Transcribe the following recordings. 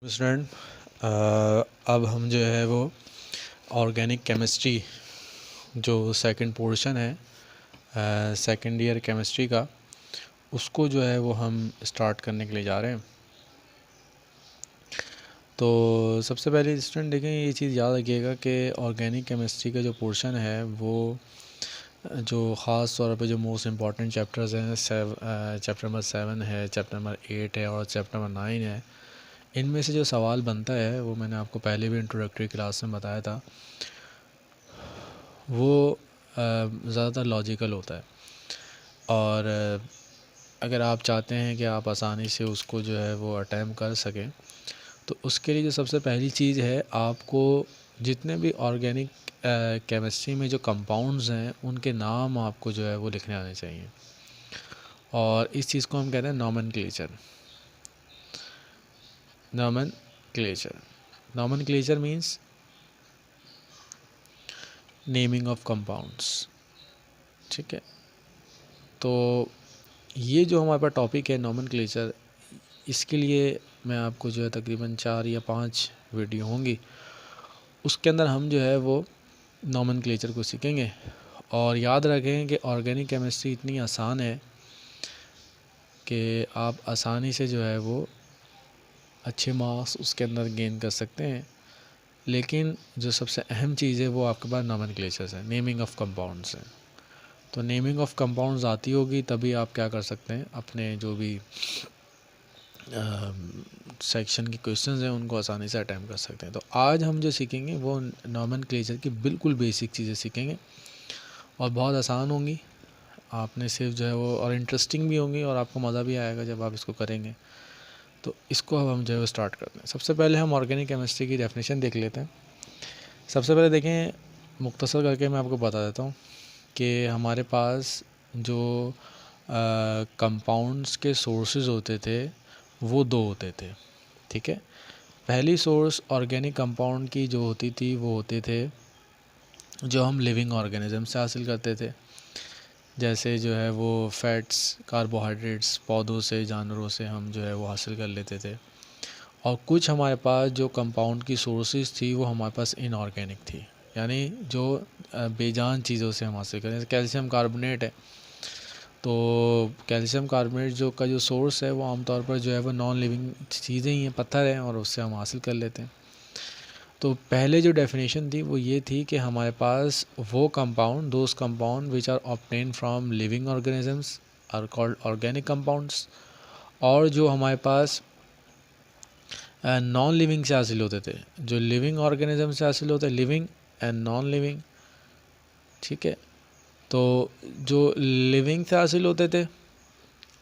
Student, अब हम जो है वो ऑर्गेनिक केमिस्ट्री जो सेकंड पोर्शन है सेकंड ईयर केमिस्ट्री का, उसको जो है वो हम स्टार्ट करने के लिए जा रहे हैं। तो सबसे पहले स्टूडेंट देखें, ये चीज़ याद रखिएगा कि ऑर्गेनिक केमिस्ट्री का जो पोर्शन है वो जो ख़ास तौर पे जो मोस्ट इम्पॉर्टेंट चैप्टर्स हैं चैप्टर नंबर 7 है, चैप्टर नंबर 8 है और चैप्टर नंबर 9 है। इनमें से जो सवाल बनता है वो मैंने आपको पहले भी इंट्रोडक्टरी क्लास में बताया था, वो ज़्यादातर लॉजिकल होता है। और अगर आप चाहते हैं कि आप आसानी से उसको जो है वो अटैम्प्ट कर सकें, तो उसके लिए जो सबसे पहली चीज़ है, आपको जितने भी ऑर्गेनिक केमिस्ट्री में जो कंपाउंड्स हैं उनके नाम आपको जो है वो लिखने आने चाहिए। और इस चीज़ को हम कहते हैं nomenclature. Nomenclature means naming of compounds. ठीक है, तो ये जो हमारे पास टॉपिक है नॉमेनक्लेचर, इसके लिए मैं आपको जो है तकरीबन 4 या 5 वीडियो होंगी, उसके अंदर हम जो है वो नॉमेनक्लेचर को सीखेंगे। और याद रखें कि ऑर्गेनिक केमिस्ट्री इतनी आसान है कि आप आसानी से जो है वो अच्छे मार्क्स उसके अंदर गेन कर सकते हैं। लेकिन जो सबसे अहम चीज़ है वो आपके पास नॉमेनक्लेचर्स है, नेमिंग ऑफ कंपाउंड्स है। तो नेमिंग ऑफ कंपाउंड्स आती होगी तभी आप क्या कर सकते हैं, अपने जो भी सेक्शन की क्वेश्चंस हैं उनको आसानी से अटैम्प्ट कर सकते हैं। तो आज हम जो सीखेंगे वो नॉमेनक्लेचर की बिल्कुल बेसिक चीज़ें सीखेंगे और बहुत आसान होंगी। आपने सिर्फ जो है वो और इंटरेस्टिंग भी होंगी और आपको मज़ा भी आएगा जब आप इसको करेंगे। तो इसको अब हम जो है वो स्टार्ट करते हैं। सबसे पहले हम ऑर्गेनिक केमिस्ट्री की डेफिनेशन देख लेते हैं। सबसे पहले देखें, मुख्तसर करके मैं आपको बता देता हूँ कि हमारे पास जो कंपाउंड्स के सोर्सेज होते थे वो 2 होते थे। ठीक है, पहली सोर्स ऑर्गेनिक कंपाउंड की जो होती थी वो होते थे जो हम लिविंग ऑर्गेनिज्म से हासिल करते थे, जैसे जो है वो फैट्स, कार्बोहाइड्रेट्स पौधों से, जानवरों से हम जो है वो हासिल कर लेते थे। और कुछ हमारे पास जो कंपाउंड की सोर्सेज थी वो हमारे पास इनऑर्गेनिक थी, यानी जो बेजान चीज़ों से हम हासिल करें। जैसे कैल्शियम कार्बोनेट है, तो कैल्शियम कार्बोनेट जो का जो सोर्स है वो आमतौर पर जो है वो नॉन लिविंग चीज़ें ही हैं, पत्थर हैं, और उससे हम हासिल कर लेते हैं। तो पहले जो डेफिनेशन थी वो ये थी कि हमारे पास वो compound, those compound which are obtain from living organisms are called organic compounds. और जो हमारे पास नॉन लिविंग से हासिल होते थे, जो लिविंग ऑर्गेनिज्म से हासिल होते हैं, लिविंग एंड नॉन लिविंग। ठीक है, तो जो लिविंग से हासिल होते थे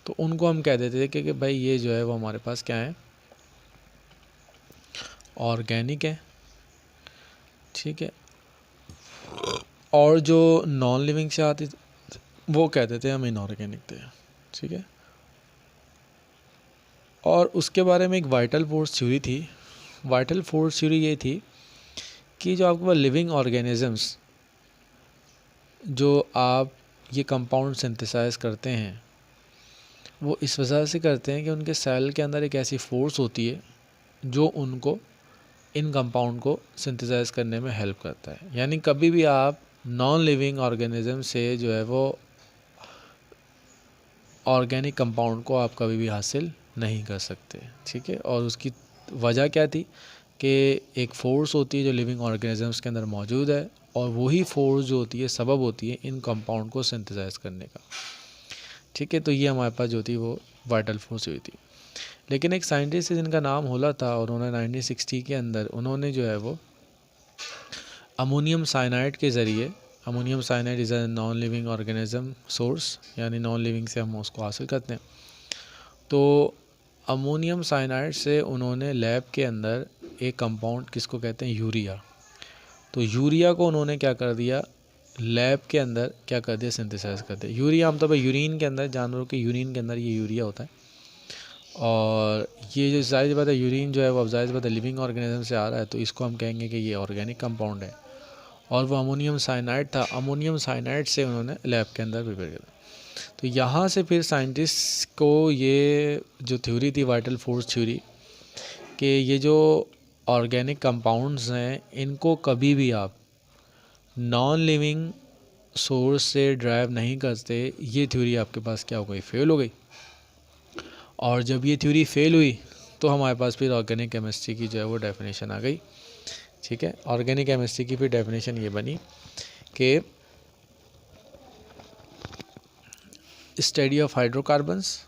तो उनको हम कह देते थे कि भाई ये जो है वो हमारे पास क्या है, ऑर्गेनिक है। ठीक है, और जो नॉन लिविंग से आती वो कहते थे हम इनऑर्गेनिक थे। ठीक है, और उसके बारे में एक वाइटल फोर्स थ्योरी थी। वाइटल फोर्स थ्योरी ये थी कि जो आपके पास लिविंग ऑर्गेनिजम्स, जो आप ये कंपाउंड सिंथेसाइज करते हैं, वो इस वजह से करते हैं कि उनके सेल के अंदर एक ऐसी फोर्स होती है जो उनको इन कंपाउंड को सिंथेसाइज करने में हेल्प करता है। यानी कभी भी आप नॉन लिविंग ऑर्गेनिज्म से जो है वो ऑर्गेनिक कंपाउंड को आप कभी भी हासिल नहीं कर सकते। ठीक है, और उसकी वजह क्या थी कि एक फ़ोर्स होती है जो लिविंग ऑर्गेनिजम्स के अंदर मौजूद है, और वही फोर्स जो होती है सबब होती है इन कंपाउंड को सिंथेसाइज करने का। ठीक है, तो ये हमारे पास जो थी वो वाइटल फोर्स हुई थी। लेकिन एक साइंटिस्ट है जिनका नाम होला था, और उन्होंने 1960 के अंदर उन्होंने जो है वो अमोनियम साइनाइड के ज़रिए, ammonium cyanide is a non living organism source, यानी नॉन लिविंग से हम उसको हासिल करते हैं। तो अमोनियम साइनाइड से उन्होंने लैब के अंदर एक कंपाउंड, किसको कहते हैं, यूरिया, तो यूरिया को उन्होंने क्या कर दिया, लैब के अंदर क्या कर दिया, सिंथेसाइज कर दिया। यूरिया आमतौर पर यूरिन के अंदर, जानवरों के यूरिन के अंदर ये यूरिया होता है। और ये जो जाहिर बात है यूरिन जो है वो अब जाहिर बात है लिविंग ऑर्गेनिज्म से आ रहा है, तो इसको हम कहेंगे कि ये ऑर्गेनिक कंपाउंड है। और वो अमोनियम साइनाइड था, अमोनियम साइनाइड से उन्होंने लैब के अंदर प्रिपेयर किया। तो यहाँ से फिर साइंटिस्ट को ये जो थ्योरी थी वाइटल फोर्स थ्योरी, कि ये जो ऑर्गेनिक कंपाउंड्स हैं इनको कभी भी आप नॉन लिविंग सोर्स से ड्राइव नहीं करते, ये थ्योरी आपके पास क्या हो गई, फेल हो गई। और जब ये थ्योरी फेल हुई तो हमारे पास फिर ऑर्गेनिक केमिस्ट्री की जो है वो डेफिनेशन आ गई। ठीक है, ऑर्गेनिक केमिस्ट्री की फिर डेफिनेशन ये बनी कि स्टडी ऑफ हाइड्रोकार्बन्स।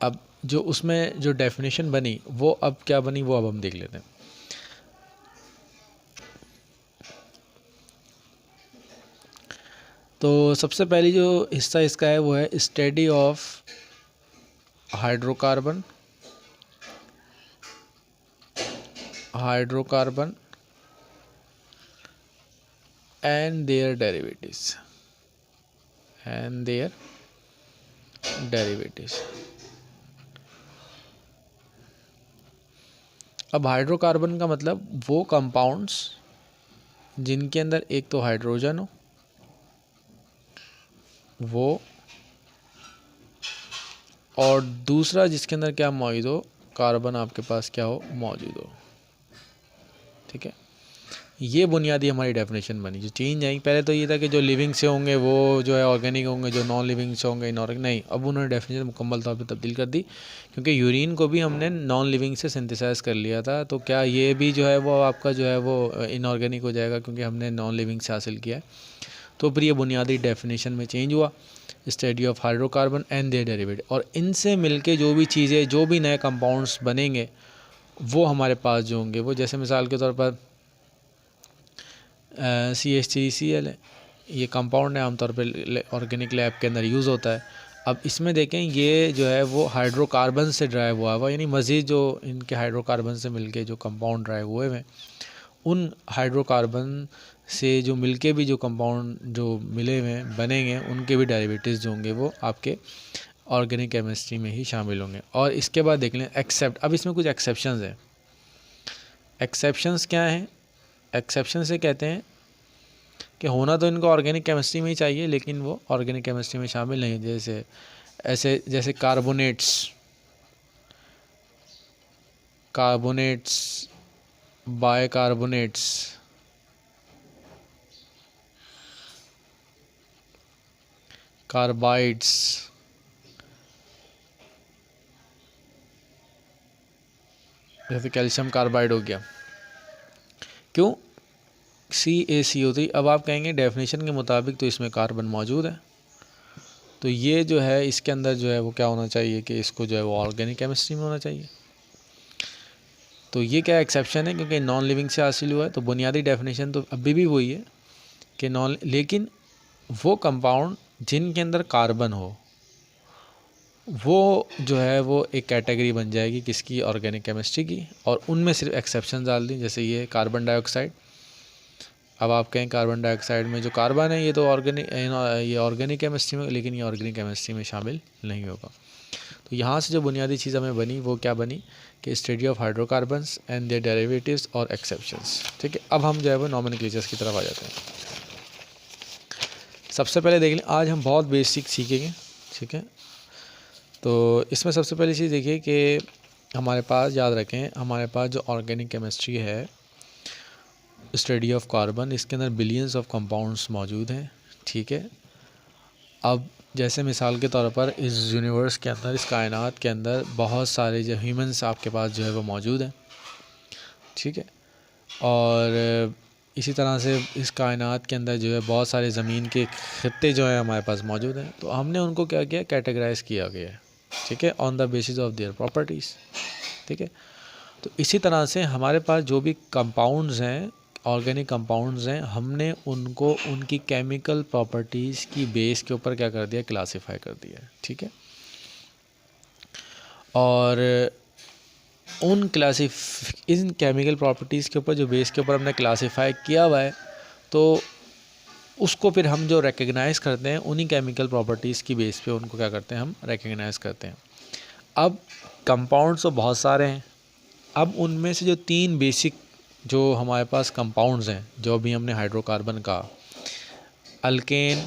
अब जो उसमें जो डेफिनेशन बनी वो अब क्या बनी वो अब हम देख लेते हैं। तो सबसे पहली जो हिस्सा इसका है वो है study of hydrocarbon and their derivatives. अब हाइड्रोकार्बन का मतलब वो कंपाउंड्स जिनके अंदर एक तो हाइड्रोजन हो, वो, और दूसरा जिसके अंदर क्या मौजूद हो, कार्बन आपके पास क्या हो, मौजूद हो। ठीक है, ये बुनियादी हमारी डेफिनेशन बनी। जो चेंज आई, पहले तो ये था कि जो लिविंग से होंगे वो जो है ऑर्गेनिक होंगे, जो नॉन लिविंग से होंगे इनऑर्गेनिक। नहीं, अब उन्होंने डेफिनेशन मुकम्मल तौर पे तब्दील कर दी, क्योंकि यूरिन को भी हमने नॉन लिविंग से सिंथेसाइज कर लिया था। तो क्या ये भी जो है वो आपका जो है वो इनऑर्गेनिक हो जाएगा, क्योंकि हमने नॉन लिविंग से हासिल किया है। तो फिर ये बुनियादी डेफिनेशन में चेंज हुआ, study of hydrocarbon and their derivative. और इनसे मिलके जो भी चीज़ें, जो भी नए कंपाउंड्स बनेंगे वो हमारे पास जो होंगे वो, जैसे मिसाल के तौर पर CH3Cl है, ये कंपाउंड है, आमतौर पे ऑर्गेनिक लैब के अंदर यूज़ होता है। अब इसमें देखें ये जो है वो हाइड्रोकार्बन से ड्राइव हुआ, यानी मज़ीद जो इनके हाइड्रोकार्बन से मिलके जो कंपाउंड ड्राइव हुए हैं, उन हाइड्रोकार्बन से जो मिलके भी जो कंपाउंड जो मिले हुए बनेंगे उनके भी डेरिवेटिव्स जो होंगे वो आपके ऑर्गेनिक केमिस्ट्री में ही शामिल होंगे। और इसके बाद देख लें एक्सेप्ट। अब इसमें कुछ एक्सेप्शंस हैं। एक्सेप्शंस क्या हैं? एक्सेप्शन से कहते हैं कि होना तो इनको ऑर्गेनिक केमिस्ट्री में ही चाहिए, लेकिन वो ऑर्गेनिक केमिस्ट्री में शामिल नहीं। जैसे कार्बोनेट्स, बाइकार्बोनेट्स, कार्बाइड्स, जैसे कैल्शियम कार्बाइड हो गया। क्यों? CaCO3। अब आप कहेंगे डेफिनेशन के मुताबिक तो इसमें कार्बन मौजूद है, तो ये जो है इसके अंदर जो है वो क्या होना चाहिए कि इसको जो है वो ऑर्गेनिक केमिस्ट्री में होना चाहिए। तो ये क्या एक्सेप्शन है, क्योंकि नॉन लिविंग से हासिल हुआ है। तो बुनियादी डेफिनेशन तो अभी भी वही है कि लेकिन वो कंपाउंड जिनके अंदर कार्बन हो वो जो है वो एक कैटेगरी बन जाएगी किसकी, ऑर्गेनिक केमिस्ट्री की। और उनमें सिर्फ एक्सेप्शन डाल दी, जैसे ये कार्बन डाइऑक्साइड। अब आप कहें कार्बन डाइऑक्साइड में जो कार्बन है ये तो ऑर्गेनिक केमिस्ट्री में, लेकिन ये ऑर्गेनिक केमिस्ट्री में शामिल नहीं होगा। तो यहाँ से जो बुनियादी चीज़ हमें बनी वो क्या बनी कि study of hydrocarbons and their derivatives और एक्सेप्शंस। ठीक है, अब हम जो है वो नॉमेनक्लेचर्स की तरफ आ जाते हैं। सबसे पहले देख लें, आज हम बहुत बेसिक सीखेंगे। ठीक है, तो इसमें सबसे पहली चीज़ देखिए कि हमारे पास, याद रखें, हमारे पास जो ऑर्गेनिक केमिस्ट्री है, स्टडी ऑफ कार्बन, इसके अंदर बिलियंस ऑफ कंपाउंड्स मौजूद हैं। ठीक है, अब जैसे मिसाल के तौर पर इस यूनिवर्स के अंदर, इस कायनात के अंदर बहुत सारे जो ह्यूमंस आपके पास जो है वो मौजूद हैं। ठीक है, और इसी तरह से इस कायनात के अंदर जो है बहुत सारे ज़मीन के खित्ते जो हैं हमारे पास मौजूद हैं। तो हमने उनको क्या किया, कैटेगराइज किया गया है। ठीक है, on the basis of their properties. ठीक है, तो इसी तरह से हमारे पास जो भी कंपाउंड्स हैं, ऑर्गेनिक कंपाउंड्स हैं, हमने उनको उनकी केमिकल प्रॉपर्टीज़ की बेस के ऊपर क्या कर दिया, क्लासिफाई कर दिया है। ठीक है, और इन केमिकल प्रॉपर्टीज़ के ऊपर, जो बेस के ऊपर हमने क्लासिफाई किया हुआ है, तो उसको फिर हम जो रिकग्नाइज़ करते हैं, उन्हीं केमिकल प्रॉपर्टीज़ की बेस पे उनको क्या करते हैं, हम रिकग्नाइज़ करते हैं। अब कंपाउंड्स तो बहुत सारे हैं। अब उनमें से जो 3 बेसिक जो हमारे पास कंपाउंड्स हैं, जो अभी हमने हाइड्रोकार्बन का, अल्कीन,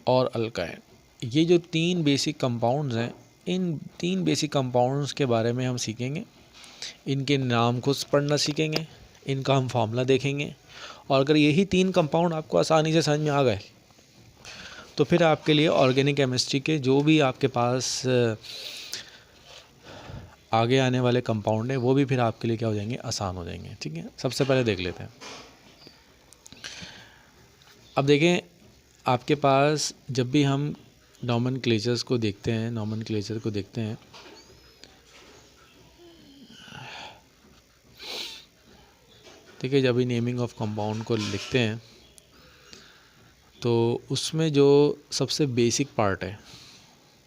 और अल्काइन। ये जो 3 बेसिक कंपाउंड्स हैं, इन 3 बेसिक कंपाउंड्स के बारे में हम सीखेंगे, इनके नाम को पढ़ना सीखेंगे, इनका हम फार्मूला देखेंगे। और अगर यही 3 कंपाउंड आपको आसानी से समझ में आ गए तो फिर आपके लिए ऑर्गेनिक केमिस्ट्री के जो भी आपके पास आगे आने वाले कंपाउंड हैं वो भी फिर आपके लिए क्या हो जाएंगे, आसान हो जाएंगे। ठीक है, सबसे पहले देख लेते हैं। अब देखें, आपके पास जब भी हम नॉमेनक्लेचर्स को देखते हैं, नॉमेनक्लेचर को देखते हैं, ठीक है, जब भी नेमिंग ऑफ कंपाउंड को लिखते हैं तो उसमें जो सबसे बेसिक पार्ट है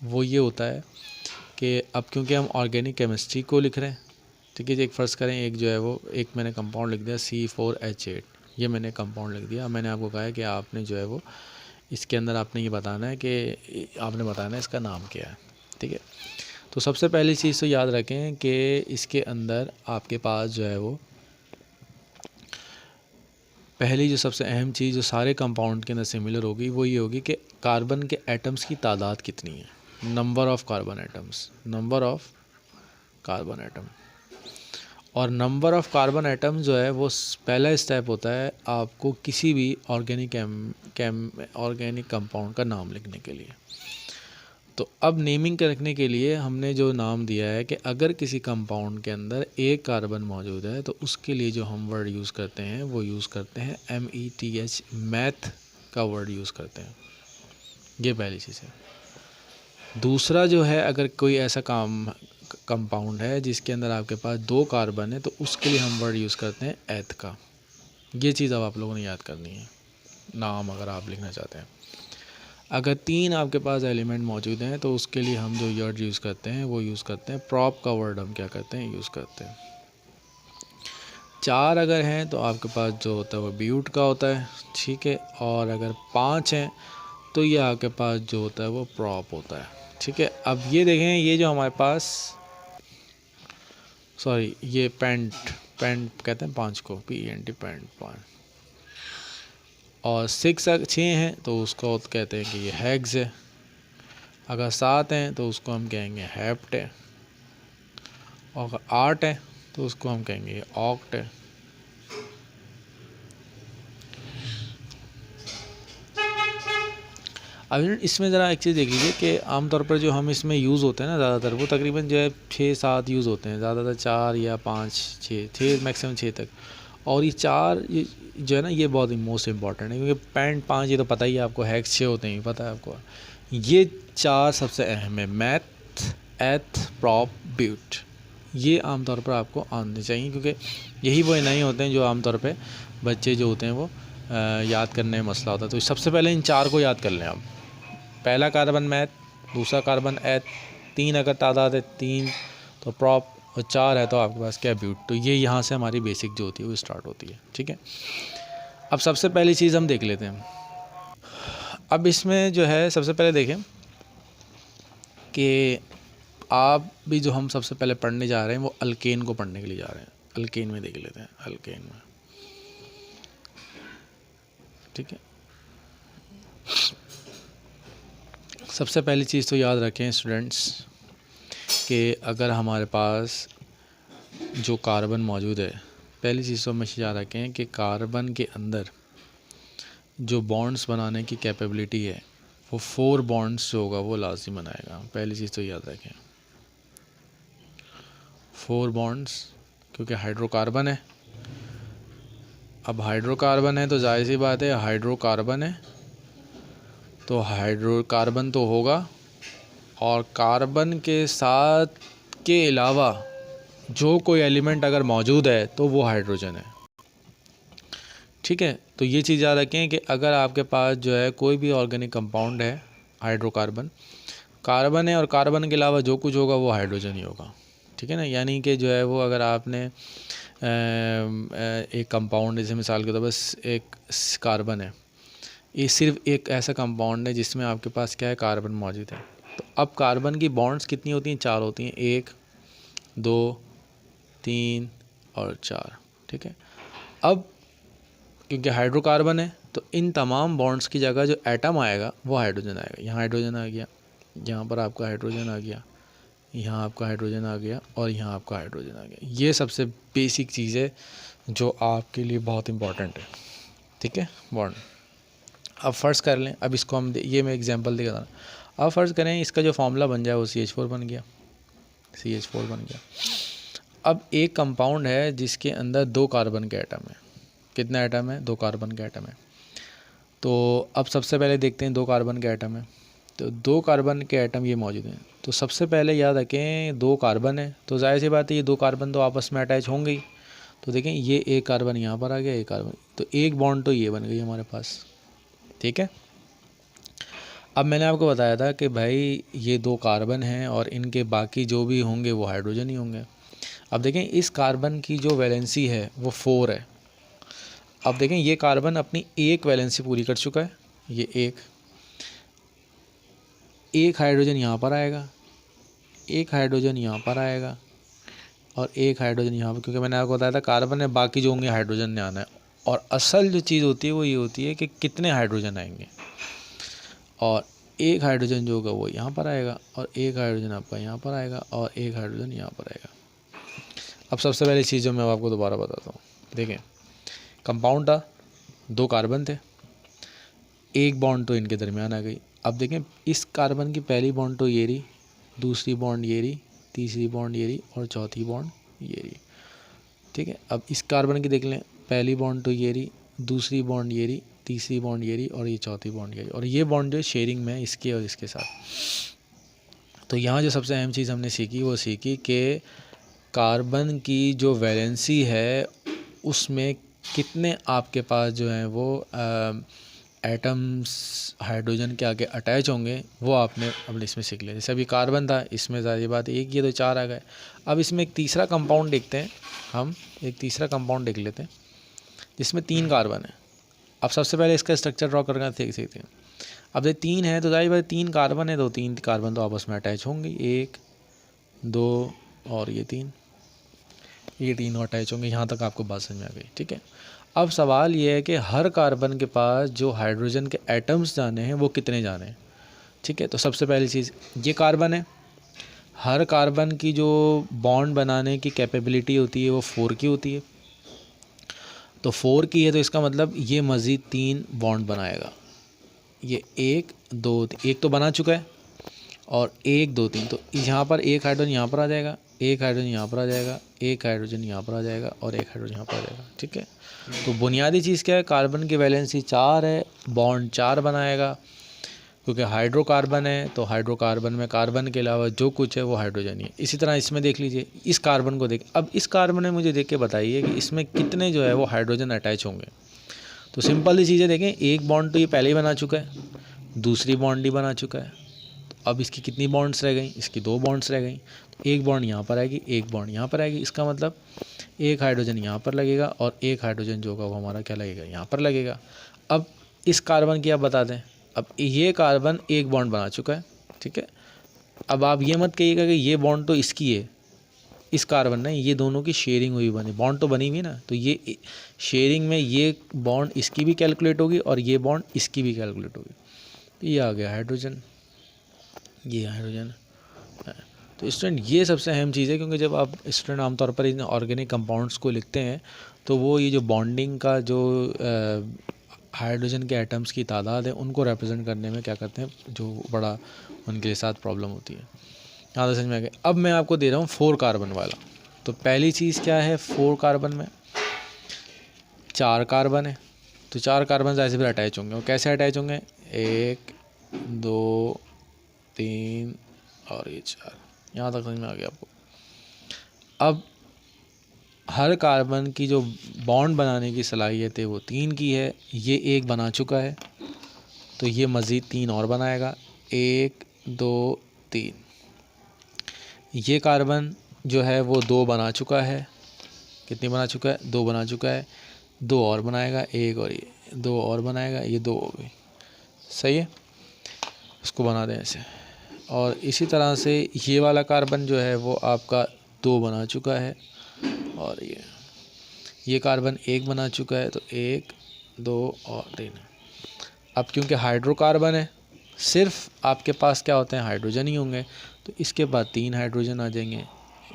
वो ये होता है कि अब क्योंकि हम ऑर्गेनिक केमिस्ट्री को लिख रहे हैं, ठीक है जी, एक फ़र्ज़ करें, एक जो है वो एक मैंने कंपाउंड लिख दिया C4H8, ये मैंने कंपाउंड लिख दिया। मैंने आपको कहा है कि आपने जो है वो इसके अंदर आपने ये बताना है कि आपने बताना है इसका नाम क्या है। ठीक है, तो सबसे पहली चीज़ तो याद रखें कि इसके अंदर आपके पास जो है वो पहली जो सबसे अहम चीज़ जो सारे कंपाउंड के अंदर सिमिलर होगी वो ये होगी कि कार्बन के एटम्स की तादाद कितनी है, number of carbon atoms, number of carbon atom. और नंबर ऑफ़ कार्बन एटम जो है वो पहला स्टेप होता है आपको किसी भी ऑर्गेनिक ऑर्गेनिक कंपाउंड का नाम लिखने के लिए। तो अब नेमिंग रखने के लिए हमने जो नाम दिया है कि अगर किसी कंपाउंड के अंदर एक कार्बन मौजूद है तो उसके लिए जो हम वर्ड यूज़ करते हैं वो यूज़ करते हैं METH, मैथ का वर्ड यूज़ करते हैं। ये पहली चीज़ है। दूसरा जो है, अगर कोई ऐसा कंपाउंड है जिसके अंदर आपके पास 2 कार्बन है तो उसके लिए हम वर्ड यूज़ करते हैं एथ का। ये चीज़ अब आप लोगों ने याद करनी है, नाम अगर आप लिखना चाहते हैं। अगर 3 आपके पास एलिमेंट मौजूद हैं तो उसके लिए हम जो वर्ड यूज़ करते हैं वो यूज़ करते हैं प्रॉप का वर्ड हम क्या करते हैं, यूज़ करते हैं। 4 अगर हैं तो आपके पास जो होता है वो ब्यूट का होता है, ठीक है। और अगर 5 हैं तो ये आपके पास जो होता है वो प्रॉप होता है, ठीक है। अब ये देखें, ये जो हमारे पास ये पेंट कहते हैं 5 को, PENT, पेंट 5। और 6 हैं तो उसको कहते हैं कि ये हेक्स है। अगर 7 हैं तो उसको हम कहेंगे हेप्ट है। और अगर 8 है तो उसको हम कहेंगे ये ऑक्ट है। अब इसमें ज़रा एक चीज़ देख लीजिए कि आमतौर पर जो हम इसमें यूज़ होते हैं ना ज़्यादातर, वो तकरीबन जो है 6-7 यूज़ होते हैं, ज़्यादातर 4 या 5-6 मैक्सिमम 6 तक। और ये 4 ये जो है ना ये बहुत ही मोस्ट इम्पॉर्टेंट है, क्योंकि पेंट 5 ये तो पता ही है आपको, हेक्स 6 होते हैं, पता है आपको। ये 4 सबसे अहम है, मैथ, एथ, प्रॉप, ब्यूट। ये आमतौर पर आपको आने चाहिए, क्योंकि यही वो नहीं होते हैं जो आमतौर पे बच्चे जो होते हैं वो याद करने में मसला होता है। तो सबसे पहले इन 4 को याद कर लें आप। पहला कार्बन मैथ, दूसरा कार्बन एथ, 3 अगर तादाद है 3 तो प्रॉप, और 4 है तो आपके पास क्या, ब्यूट। तो ये यहाँ से हमारी बेसिक जो होती है वो स्टार्ट होती है, ठीक है। अब सबसे पहली चीज़ हम देख लेते हैं। अब इसमें जो है सबसे पहले देखें कि आप भी जो हम सबसे पहले पढ़ने जा रहे हैं वो अल्केन को पढ़ने के लिए जा रहे हैं। अल्केन में देख लेते हैं, अल्केन में, ठीक है। सबसे पहली चीज़ तो याद रखें स्टूडेंट्स कि अगर हमारे पास जो कार्बन मौजूद है, पहली चीज़ तो हमेशा याद रखें कि कार्बन के अंदर जो बॉन्ड्स बनाने की कैपेबिलिटी है वो 4 बॉन्ड्स जो होगा वो लाजमी बनाएगा। पहली चीज़ तो याद रखें 4 बॉन्ड्स, क्योंकि हाइड्रोकार्बन है। अब हाइड्रोकार्बन है तो जाहिर सी बात है, हाइड्रोकार्बन है तो हाइड्रोकार्बन तो होगा, और कार्बन के साथ के अलावा जो कोई एलिमेंट अगर मौजूद है तो वो हाइड्रोजन है, ठीक है। तो ये चीज़ याद रखें कि अगर आपके पास जो है कोई भी ऑर्गेनिक कंपाउंड है, हाइड्रोकार्बन, कार्बन है और कार्बन के अलावा जो कुछ होगा वो हाइड्रोजन ही होगा, ठीक है ना। यानी कि जो है वो अगर आपने एक कंपाउंड, जैसे मिसाल के तौर पर एक कार्बन है, ये सिर्फ एक ऐसा कंपाउंड है जिसमें आपके पास क्या है, कार्बन मौजूद है। तो अब कार्बन की बॉन्ड्स कितनी होती हैं, 4 होती हैं, 1 2 3 और 4, ठीक है। अब क्योंकि हाइड्रोकार्बन है तो इन तमाम बॉन्ड्स की जगह जो एटम आएगा वो हाइड्रोजन आएगा। यहाँ हाइड्रोजन आ गया, यहाँ पर आपका हाइड्रोजन आ गया, यहाँ आपका हाइड्रोजन आ गया और यहाँ आपका हाइड्रोजन आ गया। ये सबसे बेसिक चीज़ है जो आपके लिए बहुत इंपॉर्टेंट है, ठीक है। बॉन्ड अब फ़र्ज़ कर लें, अब इसको हम ये मैं एग्जांपल देगा था। अब फ़र्ज़ करें इसका जो फार्मूला बन जाए वो CH4 बन गया, CH4 बन गया। अब एक कंपाउंड है जिसके अंदर 2 कार्बन के एटम है। कितना एटम है? 2 कार्बन के एटम है। तो अब सबसे पहले देखते हैं 2 कार्बन के एटम है। तो 2 कार्बन के एटम ये मौजूद हैं। तो सबसे पहले याद रखें 2 कार्बन है, तो जाहिर सी बात है ये 2 कार्बन तो आपस में अटैच होंगे ही। तो देखें ये एक कार्बन यहाँ पर आ गया, एक कार्बन, तो एक बॉन्ड तो ये बन गई हमारे पास, ठीक है। अब मैंने आपको बताया था कि भाई ये 2 कार्बन हैं और इनके बाकी जो भी होंगे वो हाइड्रोजन ही होंगे। अब देखें इस कार्बन की जो वैलेंसी है वो 4 है। अब देखें ये कार्बन अपनी एक वैलेंसी पूरी कर चुका है, ये एक हाइड्रोजन यहाँ पर आएगा, एक हाइड्रोजन यहाँ पर आएगा और एक हाइड्रोजन यहाँ पर, क्योंकि मैंने आपको बताया था कार्बन है, बाकी जो होंगे हाइड्रोजन ने आना है। और असल जो चीज़ होती है वो ये होती है कि कितने हाइड्रोजन आएंगे, और एक हाइड्रोजन जो होगा वो यहाँ पर आएगा और एक हाइड्रोजन आपका यहाँ पर आएगा और एक हाइड्रोजन यहाँ पर आएगा। अब सबसे पहली चीज़ जो मैं आपको दोबारा बताता हूँ, देखें कंपाउंड था, 2 कार्बन थे, एक बॉन्ड तो इनके दरमियान आ गई। अब देखें इस कार्बन की पहली बॉन्ड तो ये रही, दूसरी बॉन्ड ये रही, तीसरी बॉन्ड ये रही और चौथी बॉन्ड ये रही, ठीक है। अब इस कार्बन की देख लें, पहली बॉन्ड तो ये रही, दूसरी बॉन्ड ये रही, तीसरी बॉन्ड ये रही और ये चौथी बॉन्ड ये रही, और ये बॉन्ड जो शेयरिंग में है इसके और इसके साथ। तो यहाँ जो सबसे अहम चीज़ हमने सीखी वो सीखी कि कार्बन की जो वैलेंसी है उसमें कितने आपके पास जो हैं वो एटम्स हाइड्रोजन के आगे अटैच होंगे, वो आपने अब इसमें सीख लिया। जैसे अभी कार्बन था, इसमें ज़ाहिर बात एक ये तो 4 आ गए। अब इसमें एक तीसरा कंपाउंड देखते हैं, हम एक तीसरा कंपाउंड देख लेते हैं जिसमें 3 कार्बन है। अब सबसे पहले इसका स्ट्रक्चर ड्रॉ करना सीखते हैं। अब ये 3 है तो जाहिर बात 3 कार्बन है तो 3 कार्बन तो आपस में अटैच होंगे, 1 2 और ये 3 अटैच होंगे। यहाँ तक आपको बात समझ में आ गई, ठीक है। अब सवाल ये है कि हर कार्बन के पास जो हाइड्रोजन के एटम्स जाने हैं वो कितने जाने हैं, ठीक है। तो सबसे पहली चीज़ ये कार्बन है, हर कार्बन की जो बॉन्ड बनाने की कैपेबिलिटी होती है वो 4 की होती है। तो 4 की है तो इसका मतलब ये मज़ीद 3 बॉन्ड बनाएगा। ये 1 2 एक तो बना चुका है और 1 2 3, तो यहाँ पर एक हाइड्रोजन यहाँ पर आ जाएगा, एक हाइड्रोजन यहाँ पर आ जाएगा, एक हाइड्रोजन यहाँ पर आ जाएगा और एक हाइड्रोजन यहाँ पर आ जाएगा, ठीक है। तो बुनियादी चीज़ क्या है, कार्बन की वैलेंसी 4 है, बॉन्ड 4 बनाएगा, क्योंकि हाइड्रोकार्बन है तो हाइड्रोकार्बन में कार्बन के अलावा जो कुछ है वो हाइड्रोजन ही है। इसी तरह इसमें देख लीजिए, इस कार्बन को देख, अब इस कार्बन में मुझे देख के बताइए कि इसमें कितने जो है वो हाइड्रोजन अटैच होंगे। तो सिंपल ही चीज़ें देखें, एक बॉन्ड तो ये पहले ही बना चुका है, दूसरी बॉन्ड ही बना चुका है, अब इसकी कितनी बॉन्ड्स रह गई, इसकी 2 बॉन्ड्स रह गई। तो एक बॉन्ड यहाँ पर आएगी, एक बॉन्ड यहाँ पर आएगी, इसका मतलब एक हाइड्रोजन यहाँ पर लगेगा और एक हाइड्रोजन जो होगा वो हमारा क्या लगेगा, यहाँ पर लगेगा। अब इस कार्बन की आप बता दें, अब ये कार्बन एक बॉन्ड बना चुका है, ठीक है। अब आप ये मत कहिएगा कि ये बॉन्ड तो इसकी है, इस कार्बन ने, ये दोनों की शेयरिंग हुई बनी, बॉन्ड तो बनी हुई ना, तो ये शेयरिंग में ये बॉन्ड इसकी भी कैलकुलेट होगी और ये बॉन्ड इसकी भी कैलकुलेट होगी। तो ये आ गया हाइड्रोजन, ये हाइड्रोजन। तो स्टूडेंट ये सबसे अहम चीज़ है, क्योंकि जब आप स्टूडेंट आमतौर पर इन ऑर्गेनिक कंपाउंड्स को लिखते हैं तो वो ये जो बॉन्डिंग का जो हाइड्रोजन के एटम्स की तादाद है उनको रिप्रेजेंट करने में क्या करते हैं, जो बड़ा उनके साथ प्रॉब्लम होती है। यहाँ तो समझ में आ गया। अब मैं आपको दे रहा हूँ 4 कार्बन वाला। तो पहली चीज़ क्या है, 4 कार्बन में 4 कार्बन है, तो 4 कार्बन ऐसे फिर अटैच होंगे, और कैसे अटैच होंगे, 1 2 3 और ये 4। यहाँ तक समझ में आ गया आपको। अब हर कार्बन की जो बॉन्ड बनाने की सलाहियत है वो 3 की है, ये 1 बना चुका है तो ये मज़ीद 3 और बनाएगा, 1 2 3। ये कार्बन जो है वो 2 बना चुका है, कितनी बना चुका है, 2 बना चुका है, 2 और बनाएगा, 1 और ये 2 और बनाएगा, ये 2 हो गई, सही है। इसको बना दें ऐसे, और इसी तरह से ये वाला कार्बन जो है वो आपका 2 बना चुका है, और ये कार्बन 1 बना चुका है, तो 1 2 और 3। अब क्योंकि हाइड्रोकार्बन है, सिर्फ आपके पास क्या होते हैं, हाइड्रोजन ही होंगे, तो इसके बाद 3 हाइड्रोजन आ जाएंगे,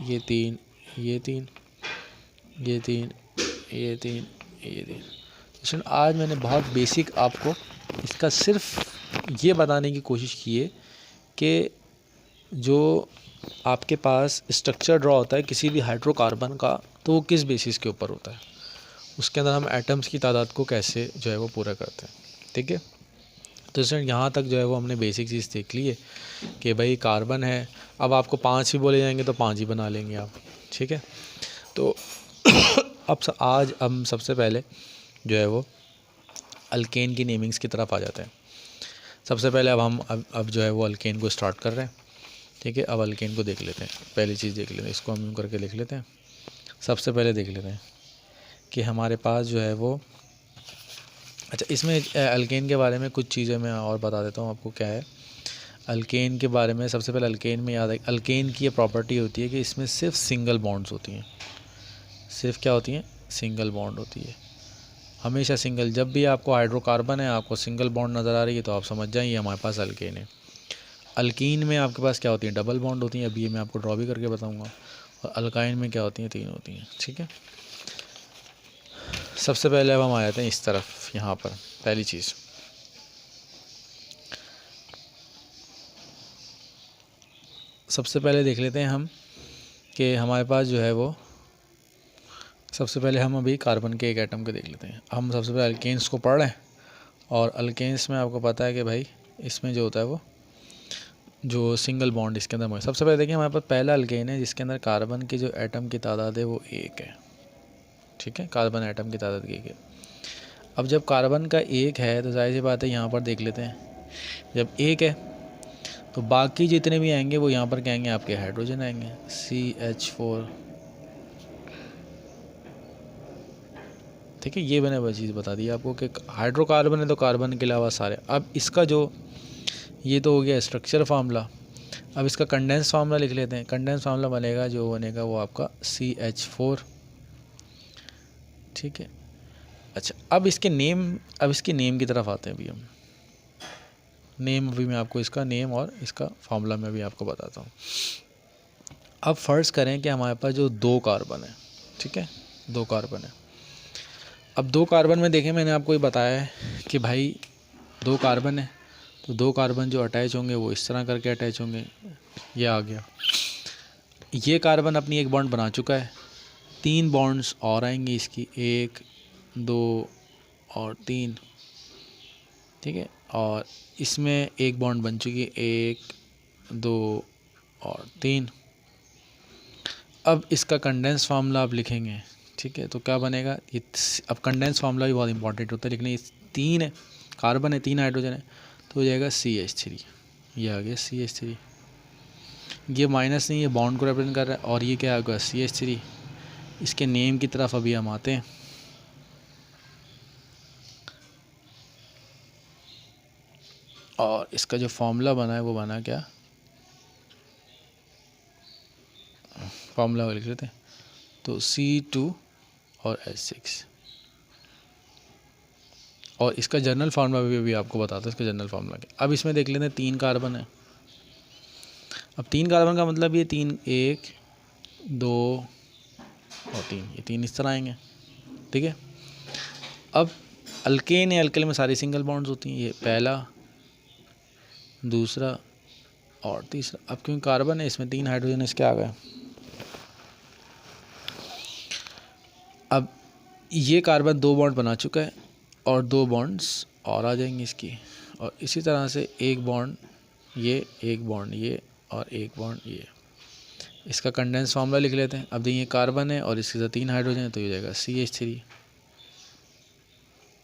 ये 3, ये 3, ये 3, ये 3, ये 3। तो आज मैंने बहुत बेसिक आपको इसका सिर्फ ये बताने की कोशिश की है कि जो आपके पास स्ट्रक्चर ड्रॉ होता है किसी भी हाइड्रोकार्बन का, तो वो किस बेसिस के ऊपर होता है, उसके अंदर हम एटम्स की तादाद को कैसे जो है वो पूरा करते हैं। ठीक है, तो स्टूडेंट यहाँ तक जो है वो हमने बेसिक चीज़ देख ली है कि भाई कार्बन है। अब आपको 5 ही बोले जाएंगे तो 5 ही बना लेंगे आप। ठीक है, तो आज हम सबसे पहले जो है वो अल्केन की नेमिंग्स की तरफ आ जाते हैं। सबसे पहले अब जो है वो अल्केन को स्टार्ट कर रहे हैं। ठीक है, अब अल्केन को देख लेते हैं। पहली चीज़ देख लेते हैं, इसको हम यूँ करके लिख लेते हैं। सबसे पहले देख लेते हैं कि हमारे पास जो है वो, अच्छा इसमें अल्केन के बारे में कुछ चीज़ें मैं और बता देता हूँ आपको। क्या है अल्केन के बारे में, सबसे पहले अल्केन में याद है, अल्केन की ये प्रॉपर्टी होती है कि इसमें सिर्फ सिंगल बॉन्ड्स होती हैं। सिर्फ क्या होती हैं, सिंगल बॉन्ड होती है, हमेशा सिंगल। जब भी आपको हाइड्रोकार्बन है, आपको सिंगल बॉन्ड नज़र आ रही है, तो आप समझ जाइए हमारे पास अल्केन है। अल्कीन में आपके पास क्या होती है, डबल बॉन्ड होती हैं। अभी ये मैं आपको ड्रॉ भी करके बताऊंगा। और अल्काइन में क्या होती हैं, 3 होती हैं। ठीक है, सबसे पहले अब हम आ जाते हैं इस तरफ। यहाँ पर पहली चीज़, सबसे पहले देख लेते हैं हम कि हमारे पास जो है वो, सबसे पहले हम अभी कार्बन के एक एटम के देख लेते हैं। हम सबसे पहले अल्केन्स को पढ़ रहे हैं, और अल्केन्स में आपको पता है कि भाई इसमें जो होता है वो जो सिंगल बॉन्ड इसके अंदर। सबसे पहले देखिए हमारे पास पहला अल्केन है जिसके अंदर कार्बन की जो एटम की तादाद है वो 1 है। ठीक है, कार्बन एटम की तादाद 1 है। अब जब कार्बन का 1 है तो जाहिर सी बात है, यहाँ पर देख लेते हैं, जब 1 है तो बाकी जितने भी आएंगे वो यहाँ पर क्या आएंगे, आपके हाइड्रोजन आएंगे, CH4। ठीक है, ये मैंने वह चीज़ बता दी आपको कि हाइड्रोकार्बन है तो कार्बन के अलावा सारे। अब इसका जो, ये तो हो गया स्ट्रक्चर फार्मूला। अब इसका कंडेंस फार्मूला लिख लेते हैं। कंडेंस फार्मूला बनेगा, जो बनेगा वो आपका CH4। ठीक है, अच्छा अब इसके नेम की तरफ आते हैं। अभी हम नेम, अभी मैं आपको इसका नेम और इसका फार्मूला मैं भी आपको बताता हूँ। अब फ़र्ज़ करें कि हमारे पास जो 2 कार्बन है, ठीक है 2 कार्बन है। अब 2 कार्बन में देखें, मैंने आपको ये बताया है कि भाई 2 कार्बन है तो 2 कार्बन जो अटैच होंगे वो इस तरह करके अटैच होंगे। ये आ गया, ये कार्बन अपनी एक बॉन्ड बना चुका है, 3 बॉन्ड्स और आएंगी इसकी, 1 2 और 3। ठीक है, और इसमें एक बॉन्ड बन चुकी है, 1 2 और 3। अब इसका कंडेंस फार्मूला आप लिखेंगे। ठीक है, तो क्या बनेगा ये, अब कंडेंस फार्मूला भी बहुत इंपॉर्टेंट होता है लिखने। ये 3 है, कार्बन है, 3 हाइड्रोजन है, तो हो जाएगा CH3। ये आ गया CH3। ये माइनस नहीं, ये बॉन्ड को रिप्रेजेंट कर रहा है, और ये क्या होगा, CH3। इसके नेम की तरफ अभी हम आते हैं। और इसका जो फॉर्मूला बना है वो बना क्या, फॉर्मूला लिख लेते हैं, तो C2 और H6। और इसका जनरल फार्मूला भी आपको बताता है, इसका जनरल फार्मूला क्या। अब इसमें देख लेते हैं 3 कार्बन है। अब 3 कार्बन का मतलब ये 3, 1 2 और 3, ये 3 इस तरह आएंगे। ठीक है, अब अल्केन है, अल्केन में सारी सिंगल बॉन्ड्स होती हैं, ये पहला, दूसरा और तीसरा। अब क्योंकि कार्बन है, इसमें 3 हाइड्रोजन इसके आ गए। अब ये कार्बन 2 बॉन्ड बना चुका है, और 2 बॉन्ड्स और आ जाएंगे इसकी, और इसी तरह से एक बॉन्ड ये, एक बॉन्ड ये, और एक बॉन्ड ये। इसका कंडेंस फार्मूला लिख लेते हैं। अब देखिए ये कार्बन है और इसके साथ 3 हाइड्रोजन है, तो ये हो जाएगा CH3।